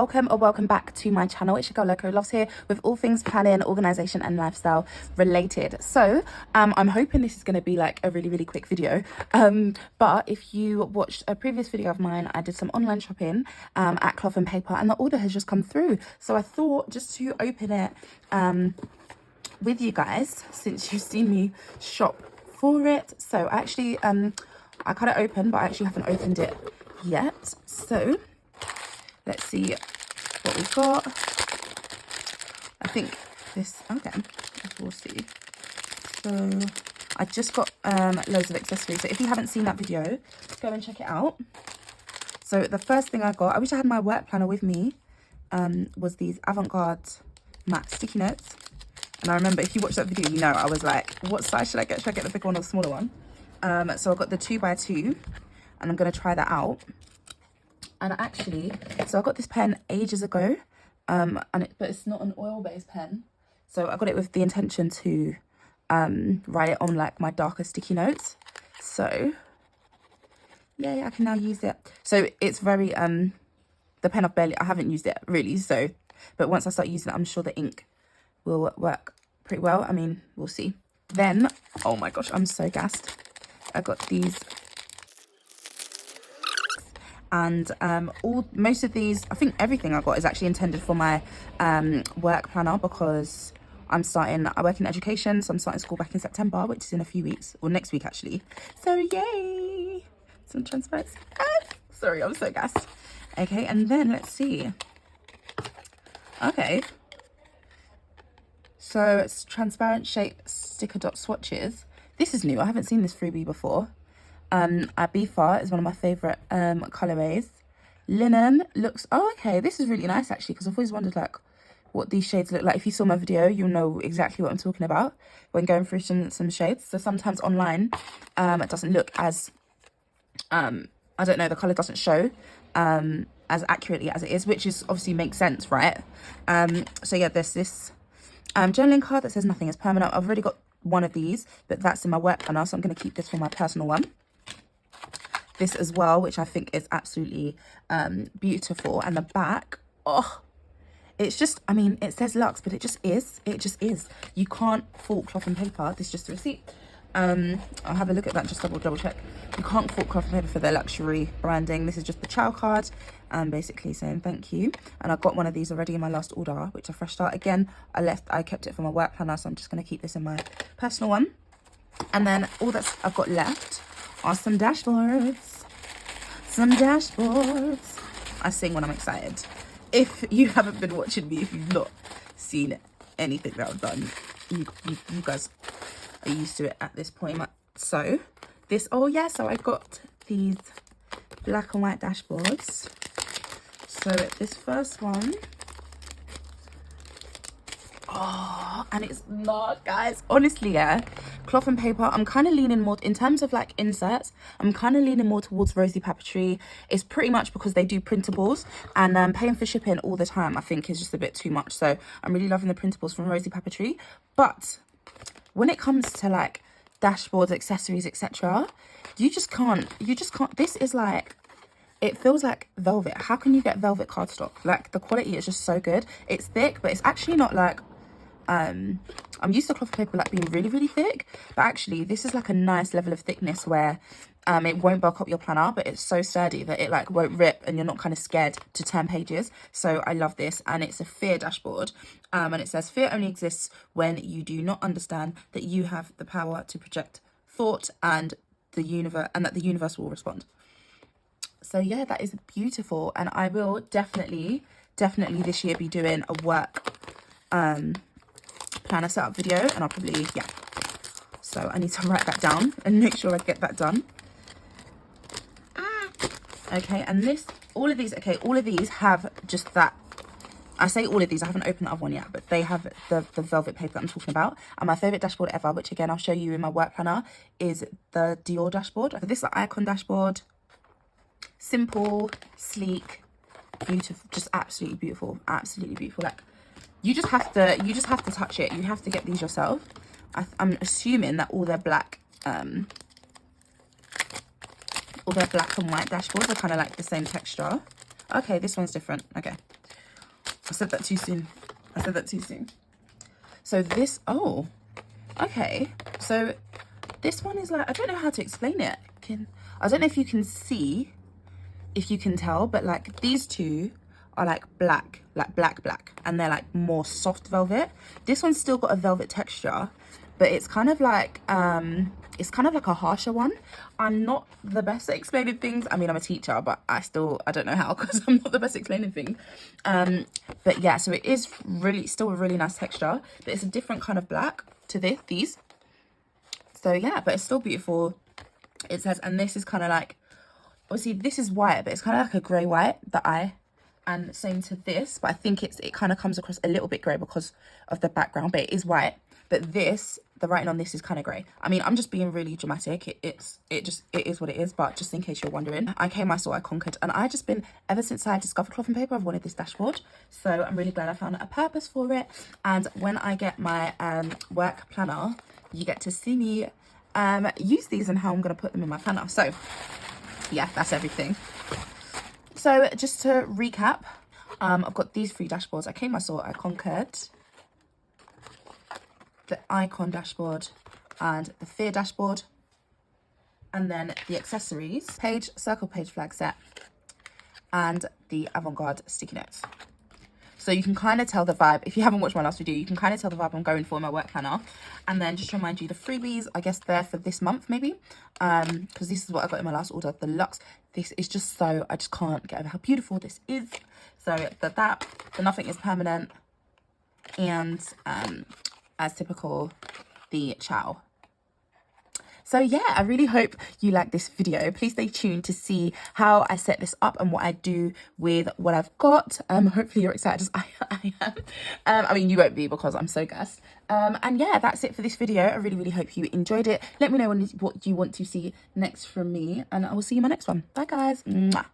welcome or welcome back to my channel. It's your girl Loko Loves here with all things planning, organization and lifestyle related. So I'm hoping this is going to be like a really quick video, but if you watched a previous video of mine, I did some online shopping at Cloth and Paper, and the order has just come through. So I thought just to open it with you guys, since you've seen me shop for it. So actually I cut it open, but I actually haven't opened it yet. So let's see what we've got. I think this, okay, we'll see. So I just got loads of accessories. So if you haven't seen that video, go and check it out. So the first thing I got, I wish I had my work planner with me, was these Avant-Garde matte sticky notes. And I remember, if you watched that video, you know I was like, what size should I get? Should I get the bigger one or the smaller one? So I got the 2x2, and I'm going to try that out. And actually, so I got this pen ages ago, but it's not an oil-based pen. So I got it with the intention to write it on like my darker sticky notes. So yeah, I can now use it. So it's very the pen I haven't used it really. So, but once I start using it, I'm sure the ink will work pretty well. I mean, we'll see. Then, oh my gosh, I'm so gassed. I got these. And most of these, I think everything I got is actually intended for my work planner, because I work in education, so I'm starting school back in September, which is in a few weeks, or next week actually. So yay, some transparency. Sorry, I'm so gassed. Okay, and then let's see. Okay, so it's transparent shape sticker dot swatches. This is new. I haven't seen this freebie before. Ibiza is one of my favorite colorways. Linen looks, oh okay, this is really nice actually, because I've always wondered like what these shades look like. If you saw my video, you'll know exactly what I'm talking about when going through some shades. So sometimes online it doesn't look as I don't know, the color doesn't show as accurately as it is, which is obviously makes sense, right? So yeah, there's this journaling card that says nothing is permanent. I've already got one of these, but that's in my work planner, so I'm going to keep this for my personal one. This as well, which I think is absolutely beautiful. And the back, oh, it's just, I mean, it says luxe, but it just is. You can't fault Cloth and Paper. This is just the receipt. I'll have a look at that, just double check. You can't fault Cloth and Paper for their luxury branding. This is just the chow card, basically saying thank you. And I got one of these already in my last order, which I fresh start. Again, I kept it for my work planner, so I'm just going to keep this in my personal one. And then all that I've got left are some dashboards. I sing when I'm excited. If you haven't been watching me, if you've not seen anything that I've done, you guys are used to it at this point. So this, oh yeah, so I got these black and white dashboards. So this first one, oh, and it's not, guys, honestly, yeah, Cloth and Paper, I'm kind of leaning more in terms of like inserts, I'm kind of leaning more towards Rosy Papeterie. It's pretty much because they do printables, and paying for shipping all the time I think is just a bit too much. So I'm really loving the printables from Rosy Papeterie. But when it comes to like dashboards, accessories, etc., you just can't, this is like, it feels like velvet. How can you get velvet cardstock? Like, the quality is just so good. It's thick, but it's actually not like I'm used to Cloth Paper like being really thick, but actually this is like a nice level of thickness where it won't bulk up your planner, but it's so sturdy that it like won't rip, and you're not kind of scared to turn pages. So I love this, and it's a fear dashboard, and it says fear only exists when you do not understand that you have the power to project thought and the universe, and that the universe will respond. So yeah, that is beautiful, and I will definitely this year be doing a work planner setup video, and I'll probably, yeah, so I need to write that down and make sure I get that done. Okay, and all of these have just that. I say all of these, I haven't opened the other one yet, but they have the velvet paper that I'm talking about. And my favorite dashboard ever, which again I'll show you in my work planner, is the Dior dashboard. So this is the icon dashboard. Simple, sleek, beautiful, just absolutely beautiful. Like, you just have to touch it. You have to get these yourself. I'm assuming that all their black and white dashboards are kind of like the same texture. Okay, this one's different. Okay, I said that too soon. I said that too soon. So this, oh, okay. So this one is like, I don't know how to explain it. I don't know if you can see, if you can tell, but like these two are like black, and they're like more soft velvet. This one's still got a velvet texture, but it's kind of like a harsher one. I'm not the best at explaining things. I mean, I'm a teacher, but I don't know how, because I'm not the best at explaining things. But yeah, so it is really still a really nice texture, but it's a different kind of black to these. So yeah, but it's still beautiful. It says, and this is kind of like, obviously this is white, but it's kind of like a grey white, and same to this, but I think it kind of comes across a little bit grey because of the background, but it is white. But this, the writing on this is kind of grey. I mean, I'm just being really dramatic. It is what it is, but just in case you're wondering, I came, I saw, I conquered, and I just been, ever since I discovered cloth and paper, I've wanted this dashboard. So I'm really glad I found a purpose for it. And when I get my work planner, you get to see me use these and how I'm going to put them in my planner. So yeah, that's everything. So just to recap, I've got these 3 dashboards. I came, I saw, I conquered. The icon dashboard and the fear dashboard. And then the accessories, circle page flag set, and the avant-garde sticky notes. So you can kind of tell the vibe. If you haven't watched my last video, you can kind of tell the vibe I'm going for in my work planner. And then just to remind you, the freebies, I guess they're for this month maybe, because this is what I got in my last order, the luxe. This is just so, I just can't get over how beautiful this is. So the nothing is permanent, and as typical, the ciao. So yeah, I really hope you like this video. Please stay tuned to see how I set this up and what I do with what I've got. Hopefully you're excited as I am. I mean, you won't be because I'm so gassed. And yeah, that's it for this video. I really hope you enjoyed it. Let me know what you want to see next from me, and I will see you in my next one. Bye guys. Mwah.